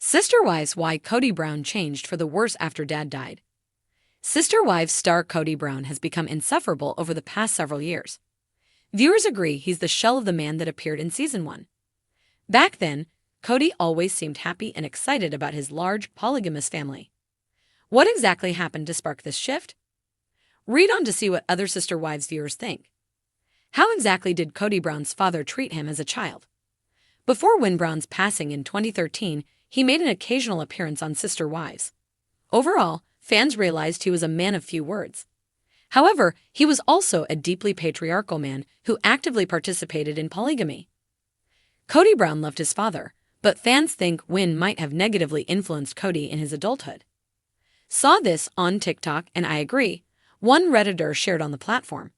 Sister Wives: Why Kody Brown Changed for the Worse After Dad Died. Sister Wives star Kody Brown has become insufferable over the past several years. Viewers agree he's the shell of the man that appeared in Season 1. Back then, Kody always seemed happy and excited about his large, polygamous family. What exactly happened to spark this shift? Read on to see what other Sister Wives viewers think. How exactly did Kody Brown's father treat him as a child? Before Win Brown's passing in 2013, he made an occasional appearance on Sister Wives. Overall, fans realized he was a man of few words. However, he was also a deeply patriarchal man who actively participated in polygamy. Kody Brown loved his father, but fans think Win might have negatively influenced Kody in his adulthood. Saw this on TikTok and I agree, one Redditor shared on the platform.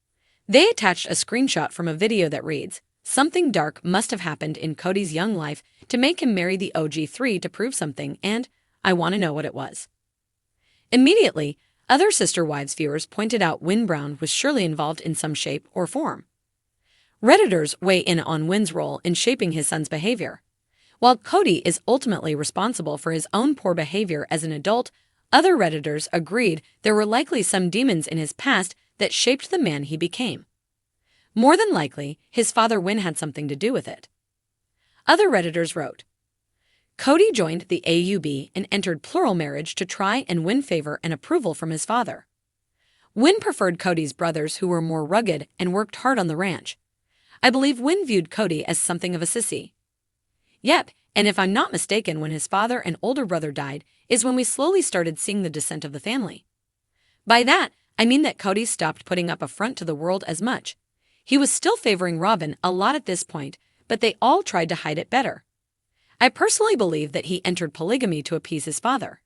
They attached a screenshot from a video that reads, "Something dark must have happened in Kody's young life to make him marry the OG3 to prove something, and I want to know what it was." Immediately, other Sister Wives viewers pointed out Win Brown was surely involved in some shape or form. Redditors weigh in on Win's role in shaping his son's behavior. While Kody is ultimately responsible for his own poor behavior as an adult, other Redditors agreed there were likely some demons in his past that shaped the man he became. More than likely, his father Win had something to do with it. Other Redditors wrote, Kody joined the AUB and entered plural marriage to try and win favor and approval from his father. Win preferred Kody's brothers who were more rugged and worked hard on the ranch. I believe Win viewed Kody as something of a sissy. Yep, and if I'm not mistaken, when his father and older brother died is when we slowly started seeing the descent of the family. By that, I mean that Kody stopped putting up a front to the world as much. He was still favoring Robin a lot at this point, but they all tried to hide it better. I personally believe that he entered polygamy to appease his father.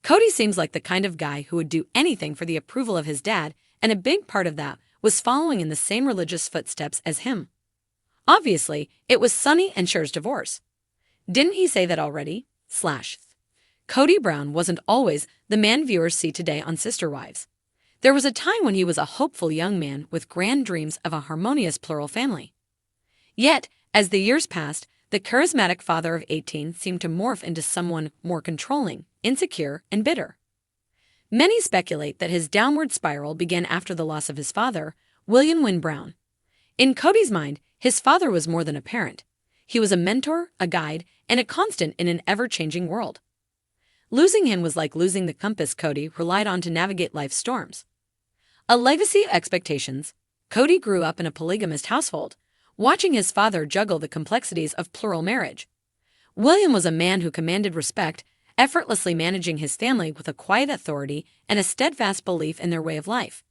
Kody seems like the kind of guy who would do anything for the approval of his dad, and a big part of that was following in the same religious footsteps as him. Obviously, it was Sonny and Cher's divorce. Didn't he say that already? Kody Brown wasn't always the man viewers see today on Sister Wives. There was a time when he was a hopeful young man with grand dreams of a harmonious plural family. Yet, as the years passed, the charismatic father of 18 seemed to morph into someone more controlling, insecure, and bitter. Many speculate that his downward spiral began after the loss of his father, William Win Brown. In Kody's mind, his father was more than a parent. He was a mentor, a guide, and a constant in an ever-changing world. Losing him was like losing the compass Kody relied on to navigate life's storms. A legacy of expectations, Kody grew up in a polygamist household, watching his father juggle the complexities of plural marriage. William was a man who commanded respect, effortlessly managing his family with a quiet authority and a steadfast belief in their way of life.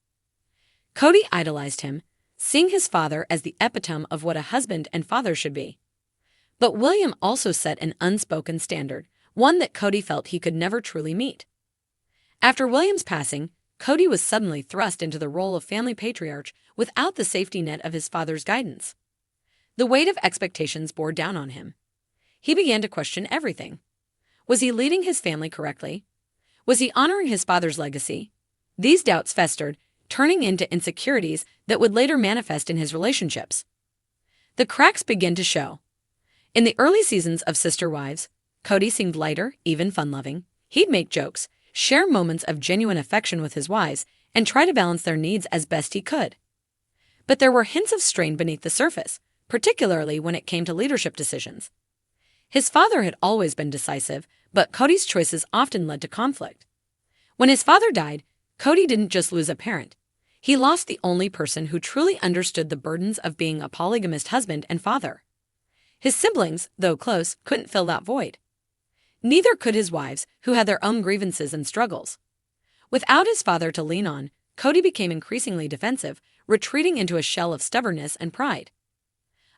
Kody idolized him, seeing his father as the epitome of what a husband and father should be. But William also set an unspoken standard, one that Kody felt he could never truly meet. After William's passing, Kody was suddenly thrust into the role of family patriarch without the safety net of his father's guidance. The weight of expectations bore down on him. He began to question everything. Was he leading his family correctly? Was he honoring his father's legacy? These doubts festered, turning into insecurities that would later manifest in his relationships. The cracks began to show. In the early seasons of Sister Wives, Kody seemed lighter, even fun-loving. He'd make jokes, share moments of genuine affection with his wives, and try to balance their needs as best he could. But there were hints of strain beneath the surface, particularly when it came to leadership decisions. His father had always been decisive, but Kody's choices often led to conflict. When his father died, Kody didn't just lose a parent. He lost the only person who truly understood the burdens of being a polygamist husband and father. His siblings, though close, couldn't fill that void. Neither could his wives, who had their own grievances and struggles. Without his father to lean on, Kody became increasingly defensive, retreating into a shell of stubbornness and pride.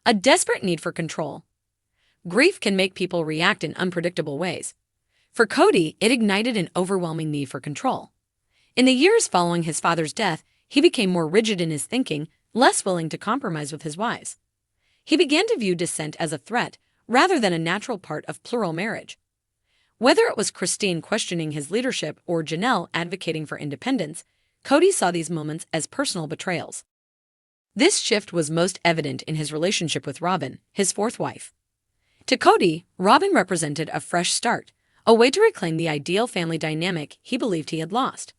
A desperate need for control. Grief can make people react in unpredictable ways. For Kody, it ignited an overwhelming need for control. In the years following his father's death, he became more rigid in his thinking, less willing to compromise with his wives. He began to view dissent as a threat rather than a natural part of plural marriage. Whether it was Cristin questioning his leadership or Janelle advocating for independence, Kody saw these moments as personal betrayals. This shift was most evident in his relationship with Robin, his fourth wife. To Kody, Robin represented a fresh start, a way to reclaim the ideal family dynamic he believed he had lost.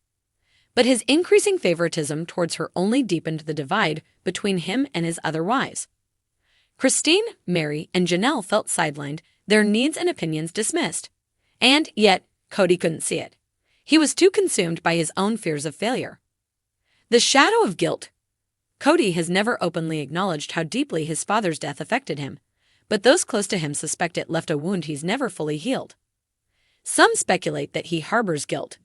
But his increasing favoritism towards her only deepened the divide between him and his other wives. Cristin, Mary, and Janelle felt sidelined, their needs and opinions dismissed. And yet, Kody couldn't see it. He was too consumed by his own fears of failure. The shadow of guilt. Kody has never openly acknowledged how deeply his father's death affected him, but those close to him suspect it left a wound he's never fully healed. Some speculate that he harbors guilt.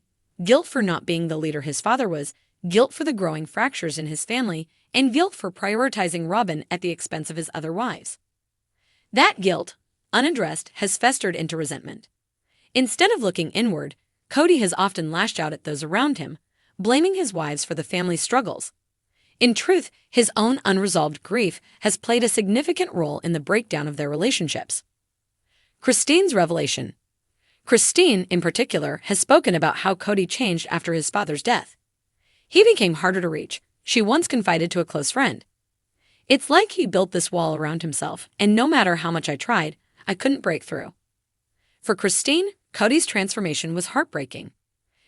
Guilt for not being the leader his father was, guilt for the growing fractures in his family, and guilt for prioritizing Robin at the expense of his other wives. That guilt, unaddressed, has festered into resentment. Instead of looking inward, Kody has often lashed out at those around him, blaming his wives for the family's struggles. In truth, his own unresolved grief has played a significant role in the breakdown of their relationships. Cristin's revelation. Cristin, in particular, has spoken about how Kody changed after his father's death. He became harder to reach, she once confided to a close friend. It's like he built this wall around himself, and no matter how much I tried, I couldn't break through. For Cristin, Kody's transformation was heartbreaking.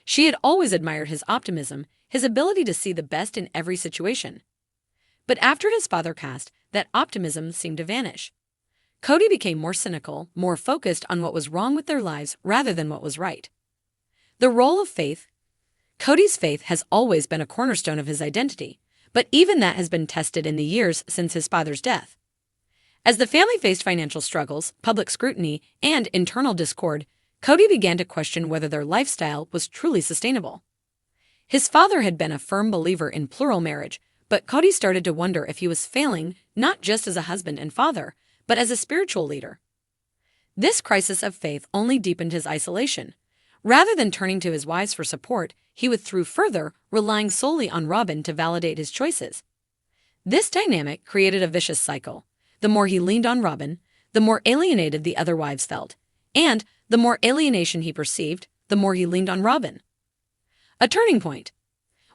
She had always admired his optimism, his ability to see the best in every situation. But after his father passed, that optimism seemed to vanish. Kody became more cynical, more focused on what was wrong with their lives rather than what was right. The role of faith. Kody's faith has always been a cornerstone of his identity, but even that has been tested in the years since his father's death. As the family faced financial struggles, public scrutiny, and internal discord, Kody began to question whether their lifestyle was truly sustainable. His father had been a firm believer in plural marriage, but Kody started to wonder if he was failing not just as a husband and father, but as a spiritual leader. This crisis of faith only deepened his isolation. Rather than turning to his wives for support, he withdrew further, relying solely on Robin to validate his choices. This dynamic created a vicious cycle. The more he leaned on Robin, the more alienated the other wives felt, and the more alienation he perceived, the more he leaned on Robin. A turning point.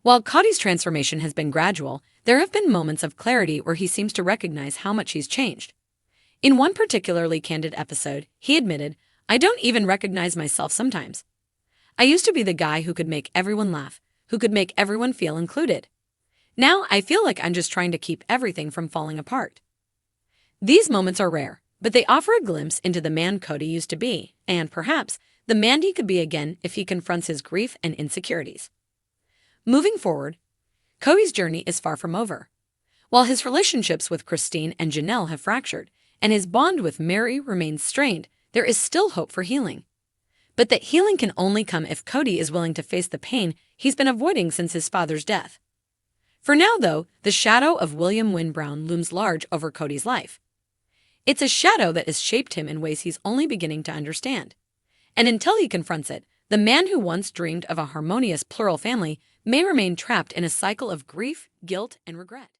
While Kody's transformation has been gradual, there have been moments of clarity where he seems to recognize how much he's changed. In one particularly candid episode, he admitted, "I don't even recognize myself sometimes. I used to be the guy who could make everyone laugh, who could make everyone feel included. Now I feel like I'm just trying to keep everything from falling apart." These moments are rare, but they offer a glimpse into the man Kody used to be, and perhaps the man he could be again if he confronts his grief and insecurities. Moving forward, Kody's journey is far from over. While his relationships with Cristin and Janelle have fractured, and his bond with Mary remains strained, there is still hope for healing. But that healing can only come if Kody is willing to face the pain he's been avoiding since his father's death. For now, though, the shadow of William Wynne Brown looms large over Kody's life. It's a shadow that has shaped him in ways he's only beginning to understand. And until he confronts it, the man who once dreamed of a harmonious plural family may remain trapped in a cycle of grief, guilt, and regret.